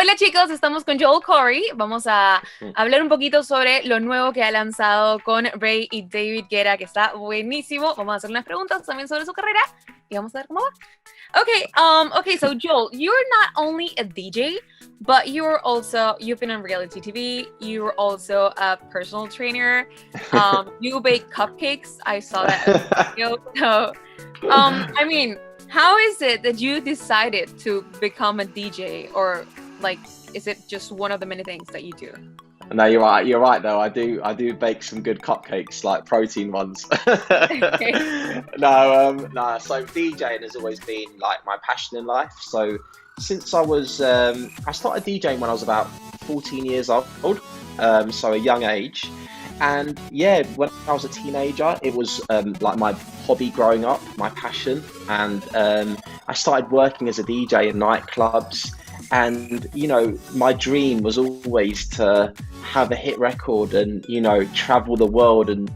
Hola chicos, estamos con Joel Corry. Vamos a hablar un poquito sobre lo nuevo que ha lanzado con Ray y David Guetta, que está buenísimo. Vamos a hacer unas preguntas también sobre su carrera y vamos a ver cómo va. Okay, so Joel, you're not only a DJ, but you've been on reality TV. You're also a personal trainer. You bake cupcakes. I saw that in the video. So, I mean, how is it that you decided to become a DJ, or like, is it just one of the many things that you do? No, you're right. You're right, though. I do bake some good cupcakes, like protein ones. No. So DJing has always been like my passion in life. So since I started DJing when I was about 14 years old, so a young age. And yeah, when I was a teenager, it was like my hobby growing up, my passion. And I started working as a DJ in nightclubs. And, you know, my dream was always to have a hit record and, you know, travel the world and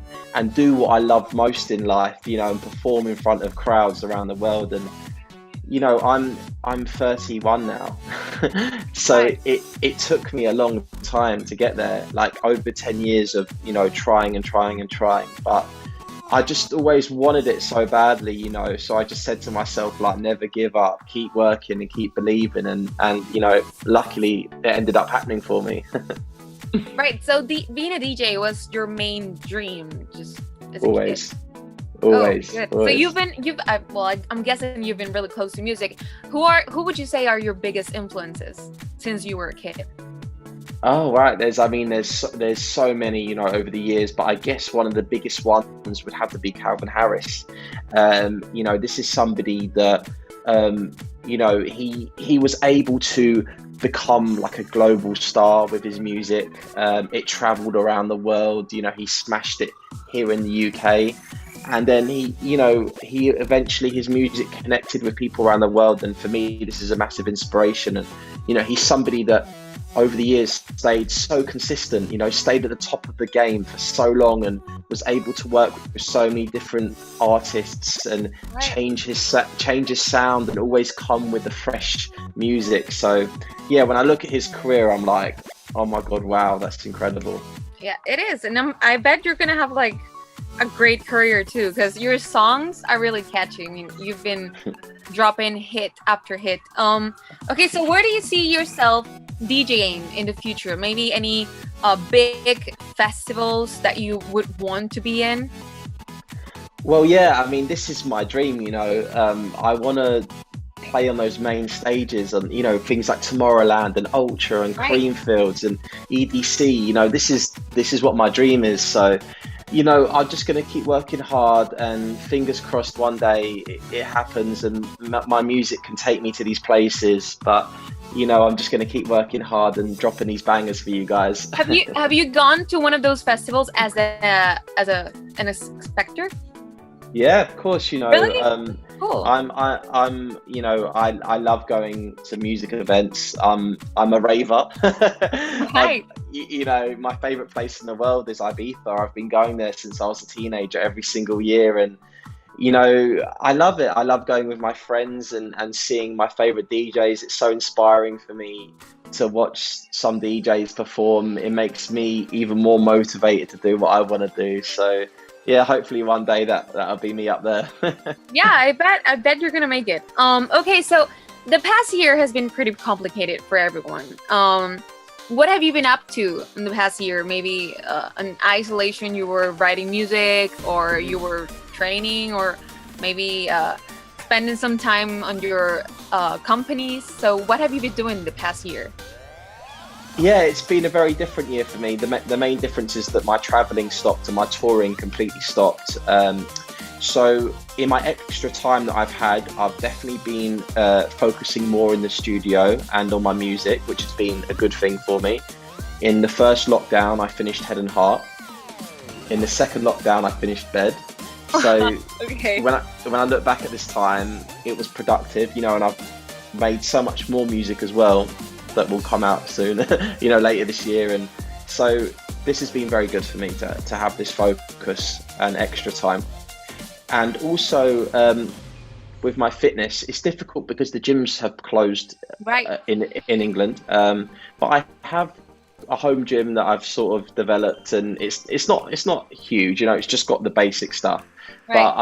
do what I love most in life, you know, and perform in front of crowds around the world. And, you know, I'm 31 now. So it took me a long time to get there, like over 10 years of, you know, trying. But I just always wanted it so badly, you know, so I just said to myself, like, never give up, keep working and keep believing. And you know, luckily it ended up happening for me. Right. So being a DJ was your main dream, just as Always. a kid. Always. Oh, good. Always. So I'm guessing you've been really close to music. Who would you say are your biggest influences since you were a kid? Oh, right. There's so many, you know, over the years, but I guess one of the biggest ones would have to be Calvin Harris. You know, this is somebody that, you know, he was able to become like a global star with his music. It traveled around the world. You know, he smashed it here in the UK. And then he eventually, his music connected with people around the world. And for me, this is a massive inspiration. And, you know, he's somebody that over the years stayed so consistent, you know, stayed at the top of the game for so long and was able to work with so many different artists and change his sound and always come with the fresh music. So yeah, when I look at his career, I'm like, oh my God, wow, that's incredible. Yeah, it is. And I bet you're gonna have like a great career too, because your songs are really catchy. I mean, you've been dropping hit after hit. Okay, so where do you see yourself DJing in the future? Maybe any big festivals that you would want to be in? Well, yeah, I mean, this is my dream, you know. I want to play on those main stages and, you know, things like Tomorrowland and Ultra and Creamfields and EDC. You know, this is what my dream is. So, you know, I'm just going to keep working hard and fingers crossed one day it happens and my music can take me to these places. But, you know, I'm just going to keep working hard and dropping these bangers for you guys. Have you gone to one of those festivals as an spectator? Yeah, of course. You know, really? Cool. I'm you know, I love going to music events. I'm a raver. Right. You know, my favorite place in the world is Ibiza. I've been going there since I was a teenager every single year, and you know, I love it. I love going with my friends and seeing my favorite DJs. It's so inspiring for me to watch some DJs perform. It makes me even more motivated to do what I want to do. So yeah, hopefully one day that'll be me up there. Yeah, I bet you're gonna make it. Okay, so the past year has been pretty complicated for everyone. What have you been up to in the past year? Maybe in isolation, you were writing music, or you were training, or maybe spending some time on your companies. So what have you been doing the past year? Yeah, it's been a very different year for me. The main difference is that my traveling stopped and my touring completely stopped. So in my extra time that I've had, I've definitely been focusing more in the studio and on my music, which has been a good thing for me. In the first lockdown, I finished Head and Heart. In the second lockdown, I finished Bed. So okay. when I look back at this time, it was productive, you know, and I've made so much more music as well that will come out soon, you know, later this year. And so this has been very good for me to have this focus and extra time. And also with my fitness, it's difficult because the gyms have closed Right. in England. But I have a home gym that I've sort of developed, and it's not huge, it's just got the basic stuff. Right. But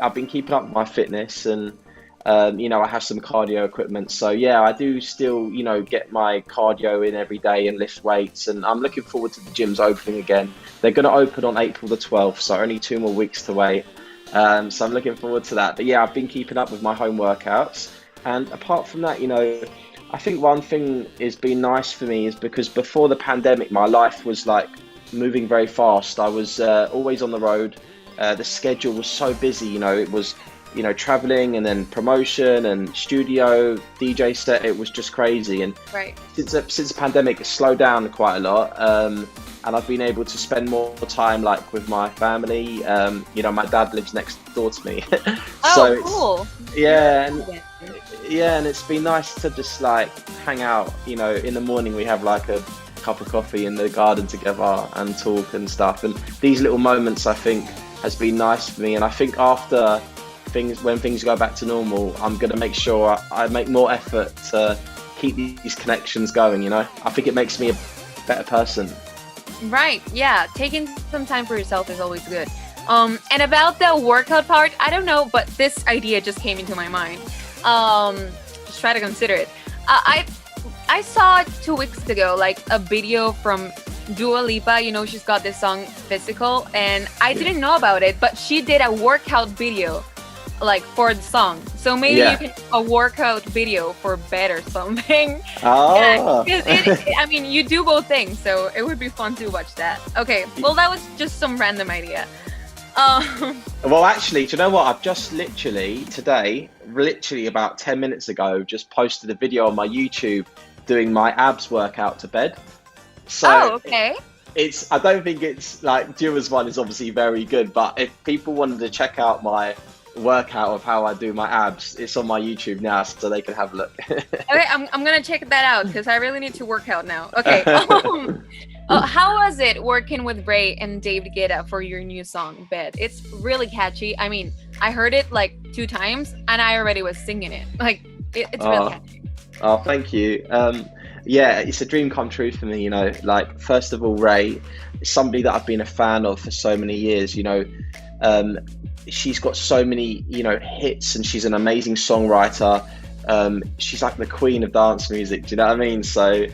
I've been keeping up with my fitness, and I have some cardio equipment. So yeah, I do still get my cardio in every day and lift weights, and I'm looking forward to the gyms opening again. They're going to open on April the 12th, so only 2 more weeks to wait. So I'm looking forward to that. But yeah, I've been keeping up with my home workouts, and apart from that, I think one thing has been nice for me is because before the pandemic, my life was like moving very fast. I was always on the road. The schedule was so busy, it was, traveling and then promotion and studio, DJ set. It was just crazy. And Right. since the pandemic, it's slowed down quite a lot. And I've been able to spend more time like with my family. My dad lives next door to me. Oh, So cool. yeah, and it's been nice to just like hang out. In the morning we have like a cup of coffee in the garden together and talk and stuff. And these little moments, I think, has been nice for me. And I think after when things go back to normal, I'm gonna make sure I make more effort to keep these connections going. I think it makes me a better person. Right. Yeah. Taking some time for yourself is always good. And about the workout part, I don't know, but this idea just came into my mind. Just try to consider it. I saw 2 weeks ago like a video from Dua Lipa. She's got this song Physical, and I didn't know about it, but she did a workout video like for the song. So maybe Yeah. you can do a workout video for bed or something. Oh. I mean, you do both things, so it would be fun to watch that. Okay, well, that was just some random idea. Well, actually, do you know what? I've just literally about 10 minutes ago, just posted a video on my YouTube doing my abs workout to bed. So Oh, okay. I don't think it's like Dua's one is obviously very good, but if people wanted to check out my workout of how I do my abs, it's on my YouTube now, so they can have a look. Okay, I'm gonna check that out because I really need to work out now. Okay. How was it working with Ray and David Guetta for your new song, Bed? It's really catchy. I mean, I heard it like 2 times and I already was singing it. Like, it's really catchy. Oh, thank you. Yeah, it's a dream come true for me, like, first of all, Ray is somebody that I've been a fan of for so many years. She's got so many, hits, and she's an amazing songwriter. She's like the queen of dance music, do you know what I mean? So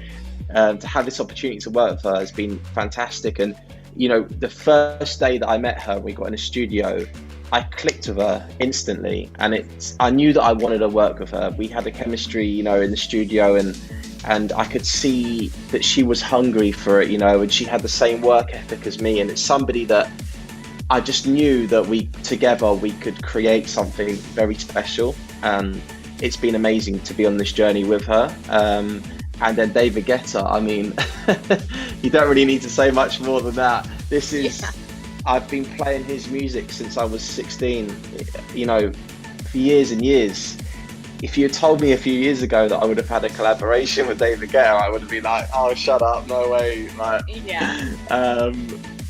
to have this opportunity to work with her has been fantastic. And the first day that I met her, we got in a studio, I clicked with her instantly, and I knew that I wanted to work with her. We had a chemistry, in the studio, and I could see that she was hungry for it, and she had the same work ethic as me. And it's somebody that I just knew that together we could create something very special. And it's been amazing to be on this journey with her. And then David Guetta, I mean, you don't really need to say much more than that. I've been playing his music since I was 16, for years and years. If you had told me a few years ago that I would have had a collaboration with David Guetta, I would have been like, oh, shut up, no way. Like, Yeah.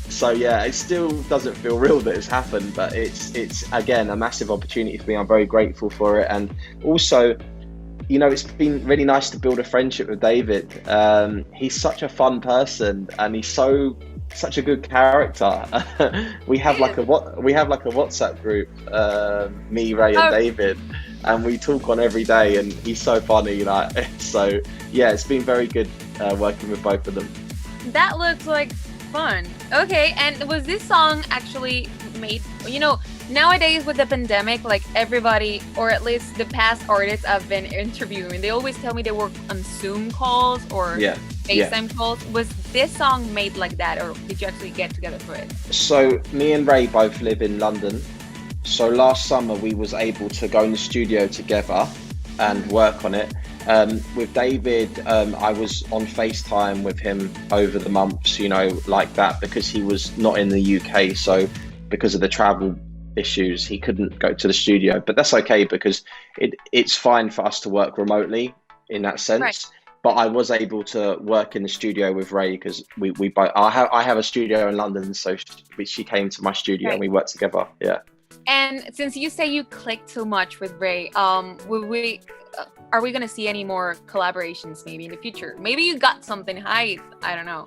So yeah, it still doesn't feel real that it's happened, but it's again a massive opportunity for me. I'm very grateful for it. And also, it's been really nice to build a friendship with David. He's such a fun person, and he's such a good character. we have like a WhatsApp group, me, Ray, and David, and we talk on every day, and he's so funny, so yeah, it's been very good working with both of them. That looks like fun. Okay, and was this song actually made, nowadays with the pandemic, like everybody, or at least the past artists I've been interviewing, they always tell me they work on Zoom calls or FaceTime calls. Was this song made like that, or did you actually get together for it? So me and Ray both live in London. So last summer we was able to go in the studio together and work on it. With David, I was on FaceTime with him over the months, like that, because he was not in the UK. So because of the travel issues, he couldn't go to the studio. But that's okay, because it's fine for us to work remotely in that sense. Right. But I was able to work in the studio with Ray because we both. I have a studio in London, so she came to my studio and we worked together. Yeah. And since you say you clicked so much with Ray, are we gonna see any more collaborations maybe in the future? Maybe you got something I don't know.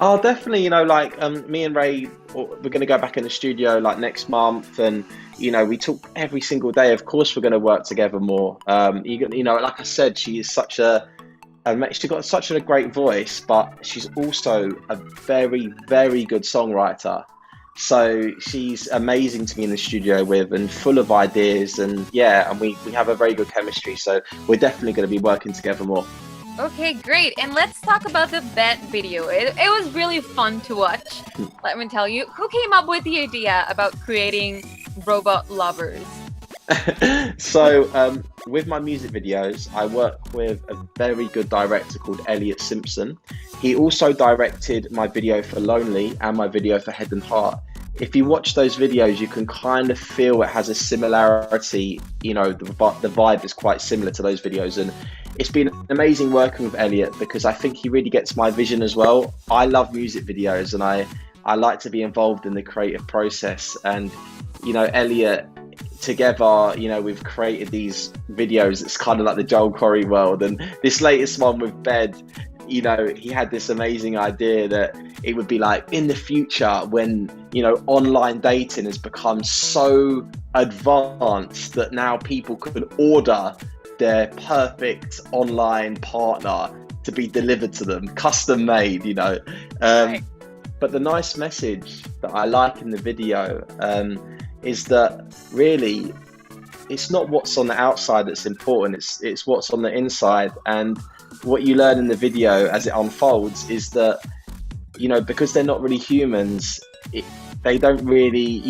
Oh, definitely. Like me and Ray, we're going to go back in the studio like next month, and we talk every single day. Of course, we're going to work together more. Like I said, she is she's got such a great voice, but she's also a very, very good songwriter. So she's amazing to be in the studio with, and full of ideas, and we have a very good chemistry. So we're definitely going to be working together more. Okay, great. And let's talk about the bed video. It was really fun to watch. Let me tell you. Who came up with the idea about creating robot lovers? So with my music videos, I work with a very good director called Elliot Simpson. He also directed my video for Lonely and my video for Head and Heart. If you watch those videos, you can kind of feel it has a similarity. The vibe is quite similar to those videos, and it's been amazing working with Elliot because I think he really gets my vision as well. I love music videos, and I like to be involved in the creative process. And Elliot, together, we've created these videos. It's kind of like the Joel Corry world, and this latest one with Bed. He had this amazing idea that it would be like in the future when, online dating has become so advanced that now people could order their perfect online partner to be delivered to them, custom made, Right. But the nice message that I like in the video is that really it's not what's on the outside that's important, it's what's on the inside. And what you learn in the video as it unfolds is that, because they're not really humans, they don't really,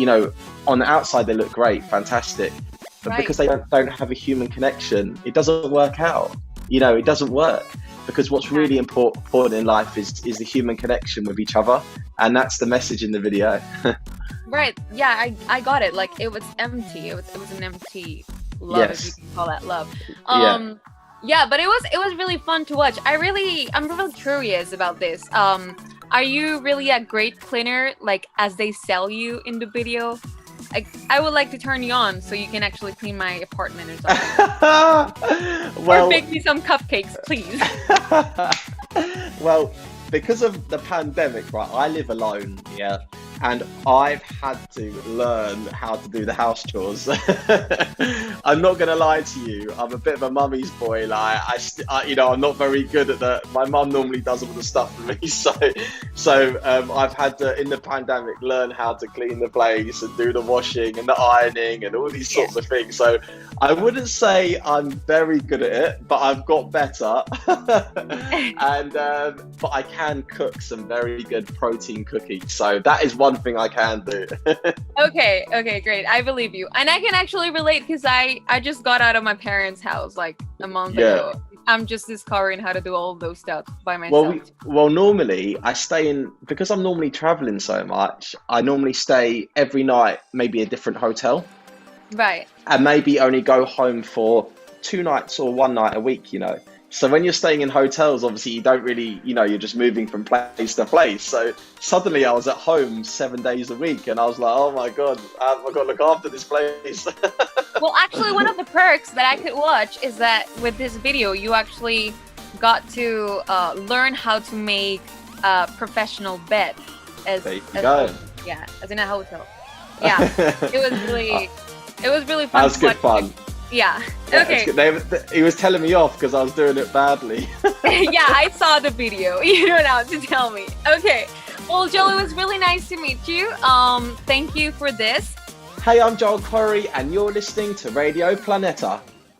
on the outside they look great, fantastic, but because they don't have a human connection, it doesn't work out. It doesn't work, because what's really important in life is the human connection with each other, and that's the message in the video. Right. Yeah, I got it. Like, it was empty. It was an empty love, if you can call that love. Yeah, but it was really fun to watch. I'm really curious about this. Are you really a great cleaner, like as they sell you in the video? I would like to turn you on so you can actually clean my apartment or something. Or bake me some cupcakes, please. Well, because of the pandemic, right, I live alone, and I've had to learn how to do the house chores. I'm not gonna lie to you, I'm a bit of a mummy's boy. Like I'm not very good at that. My mum normally does all the stuff for me, so I've had to, in the pandemic, learn how to clean the place and do the washing and the ironing and all these sorts of things. So I wouldn't say I'm very good at it, but I've got better. And but I can cook some very good protein cookies, so that is one thing I can do. Okay, great. I believe you. And I can actually relate because I just got out of my parents' house like a month ago. I'm just discovering how to do all of those stuff by myself. Well, normally I stay in, because I'm normally traveling so much, I normally stay every night, maybe a different hotel. Right. And maybe only go home for 2 nights or 1 night a week, So when you're staying in hotels, obviously you don't really, you're just moving from place to place. So suddenly I was at home 7 days a week, and I was like, oh my God, I've got to look after this place. Well, actually, one of the perks that I could watch is that with this video, you actually got to learn how to make a professional bed. There you go. As in a hotel. Yeah, it was really fun. That was good fun. Yeah. Okay. He was telling me off because I was doing it badly. Yeah, I saw the video. You don't have to tell me. Okay. Well, Joel, it was really nice to meet you. Thank you for this. Hey, I'm Joel Corry, and you're listening to Radio Planeta.